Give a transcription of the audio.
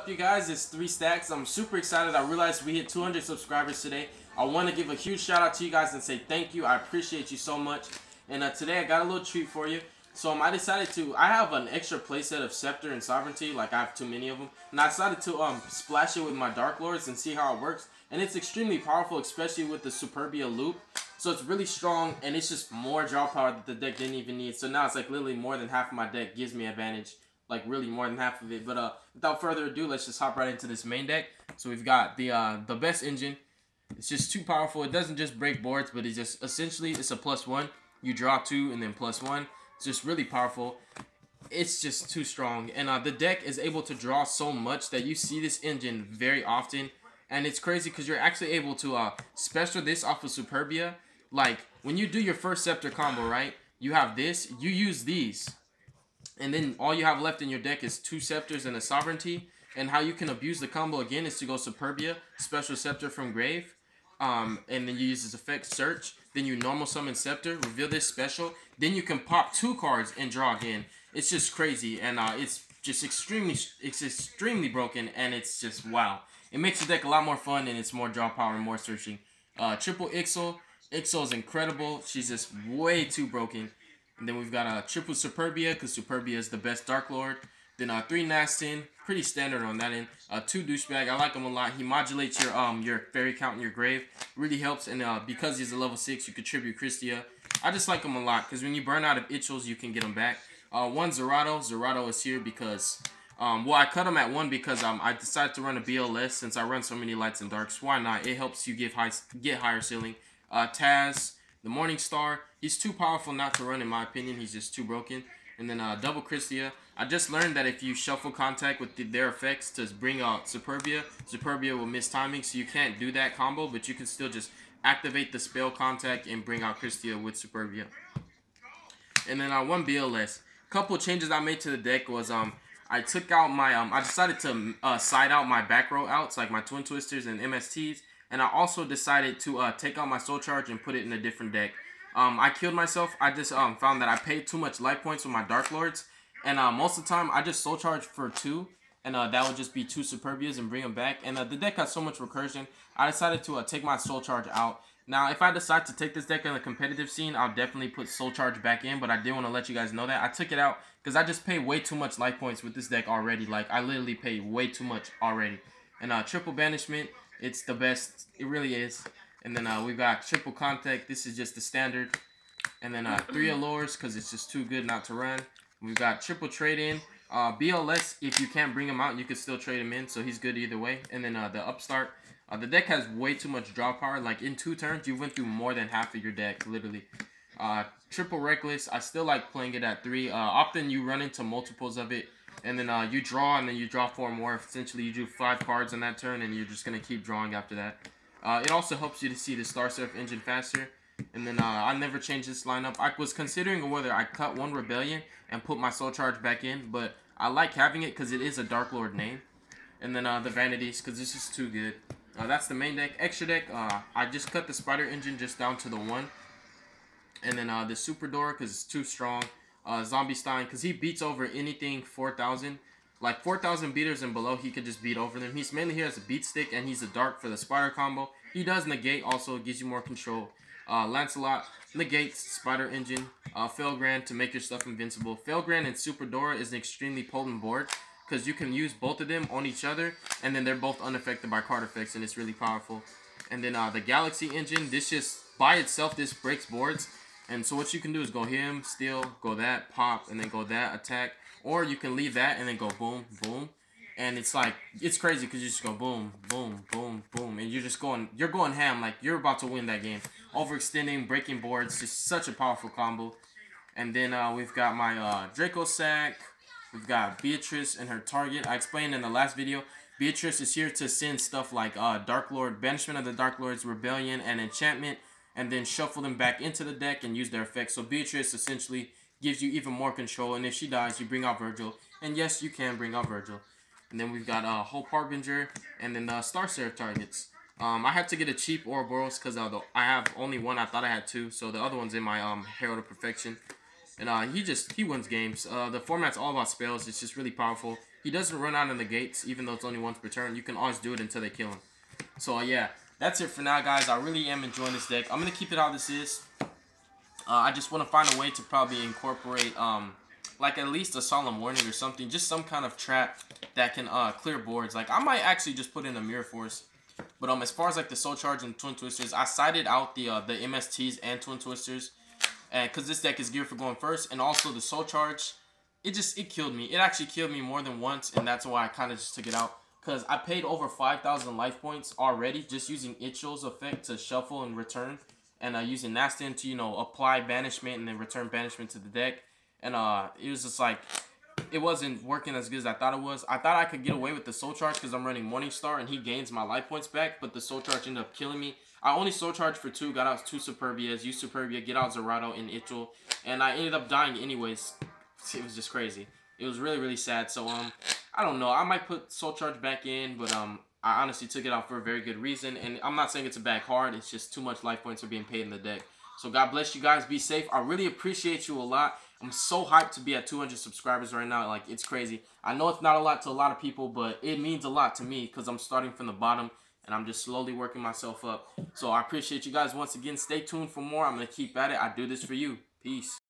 up, you guys? It's 3 Stacks. I'm super excited. I realized we hit 200 subscribers today. I want to give a huge shout out to you guys and say thank you. I appreciate you so much. And today I got a little treat for you. So I decided I have an extra playset of Scepter and Sovereignty, like I have too many of them. And I decided to splash it with my Darklords and see how it works. And it's extremely powerful, especially with the Superbia loop. So it's really strong, and it's just more draw power that the deck didn't even need. So now it's like literally more than half of my deck gives me advantage. Like really more than half of it. But without further ado, let's just hop right into this main deck. So we've got the best engine. It's just too powerful. It doesn't just break boards, but it's just essentially it's a +1. You draw 2 and then +1. It's just really powerful. It's just too strong. And the deck is able to draw so much that you see this engine very often. And it's crazy because you're actually able to special this off of Superbia. Like when you do your first Scepter combo, right? You have this. You use these. And then all you have left in your deck is 2 Scepters and a Sovereignty. And how you can abuse the combo again is to go Superbia, Special Scepter from Grave. And then you use this effect, Search. Then you normal summon Scepter, reveal this special. Then you can pop 2 cards and draw again. It's just crazy. And it's just extremely broken. And it's just wow. It makes the deck a lot more fun, and it's more draw power and more searching. Triple Ixal. Ixal is incredible. She's just way too broken. And then we've got a triple Superbia, because Superbia is the best Darklord. Then 3 Nastin, pretty standard on that end. 2 Douchebag, I like him a lot. He modulates your fairy count in your grave. Really helps, and because he's a level 6, you contribute Christia. I just like him a lot, because when you burn out of Ichels, you can get him back. 1 Zerato. Zerato is here because, well, I cut him at 1 because I decided to run a BLS since I run so many lights and darks. Why not? It helps you get higher ceiling. Taz, the Morning Star. He's too powerful not to run, in my opinion. He's just too broken. And then double Christia. I just learned that if you shuffle contact with their effects to bring out Superbia, Superbia will miss timing, so you can't do that combo, but you can still just activate the spell contact and bring out Christia with Superbia. And then 1 BLS. Couple changes I made to the deck was I took out my I decided to side out my back row outs, like my Twin Twisters and MSTs. And I also decided to take out my Soul Charge and put it in a different deck. I killed myself. I just found that I paid too much life points with my Darklords. And most of the time, I just Soul Charge for 2. And that would just be 2 Superbias and bring them back. And the deck has so much recursion. I decided to take my Soul Charge out. Now, if I decide to take this deck in the competitive scene, I'll definitely put Soul Charge back in. But I did want to let you guys know that. I took it out because I just paid way too much life points with this deck already. Like, I literally paid way too much already. And triple Banishment. It's the best. It really is. And then we've got triple Contact. This is just the standard. And then 3 Allures because it's just too good not to run. We've got triple Trade-In. BLS, if you can't bring him out, you can still trade him in. So he's good either way. And then the Upstart. The deck has way too much draw power. Like in 2 turns, you went through more than half of your deck, literally. Triple Reckless. I still like playing it at 3. Often you run into multiples of it. And then you draw, and then you draw 4 more. Essentially, you do 5 cards on that turn, and you're just going to keep drawing after that. It also helps you to see the Star Seraph engine faster. And then I never changed this lineup. I was considering whether I cut 1 Rebellion and put my Soul Charge back in. But I like having it because it is a Darklord name. And then the Vanities, because this is too good. That's the main deck. Extra deck, I just cut the Spider engine just down to the 1. And then the Super Door, because it's too strong. Zombie Stein, because he beats over anything 4,000. Like 4,000 beaters and below, he could just beat over them. He's mainly here as a beat stick, and he's a dark for the Spider combo. He does negate, also gives you more control. Lancelot negates Spider Engine. Felgrand to make your stuff invincible. Felgrand and Super Dora is an extremely potent board, because you can use both of them on each other, and then they're both unaffected by card effects, and it's really powerful. And then the Galaxy Engine, this just, by itself, this breaks boards. And so what you can do is go him, steal, go that, pop, and then go that, attack. Or you can leave that and then go boom, boom. And it's like, it's crazy because you just go boom, boom, boom, boom. And you're going ham, like you're about to win that game. Overextending, breaking boards, just such a powerful combo. And then we've got my Draco Sack. We've got Beatrice and her target. I explained in the last video, Beatrice is here to send stuff like Darklord, Banishment of the Darklords, Rebellion, and Enchantment. And then shuffle them back into the deck and use their effects. So Beatrice essentially gives you even more control. And if she dies, you bring out Virgil. And yes, you can bring out Virgil. And then we've got Hope Harbinger and then Star Seraph targets. I had to get a cheap Ouroboros because I have only 1. I thought I had 2. So the other one's in my Herald of Perfection. And he wins games. The format's all about spells. It's just really powerful. He doesn't run out in the gates, even though it's only once per turn. You can always do it until they kill him. So, yeah, that's it for now, guys. I really am enjoying this deck. I'm going to keep it how this is. I just want to find a way to probably incorporate, like, at least a Solemn Warning or something. Just some kind of trap that can clear boards. Like, I might actually just put in a Mirror Force. But as far as, like, the Soul Charge and Twin Twisters, I sided out the MSTs and Twin Twisters. And because this deck is geared for going first. And also the Soul Charge, it killed me. It actually killed me more than once. And that's why I kind of just took it out. Because I paid over 5,000 life points already just using Yugioh's effect to shuffle and return. And using Nastin to, you know, apply banishment and then return banishment to the deck. And it was just like, it wasn't working as good as I thought it was. I thought I could get away with the Soul Charge because I'm running Morningstar and he gains my life points back. But the Soul Charge ended up killing me. I only Soul Charged for 2, got out 2 Superbias, used Superbia, get out Zerato and Yugioh. And I ended up dying anyways. It was just crazy. It was really, really sad. So, I don't know. I might put Soul Charge back in, but I honestly took it out for a very good reason. And I'm not saying it's a bad card. It's just too much life points are being paid in the deck. So God bless you guys. Be safe. I really appreciate you a lot. I'm so hyped to be at 200 subscribers right now. Like, it's crazy. I know it's not a lot to a lot of people, but it means a lot to me because I'm starting from the bottom and I'm just slowly working myself up. So I appreciate you guys once again. Stay tuned for more. I'm going to keep at it. I do this for you. Peace.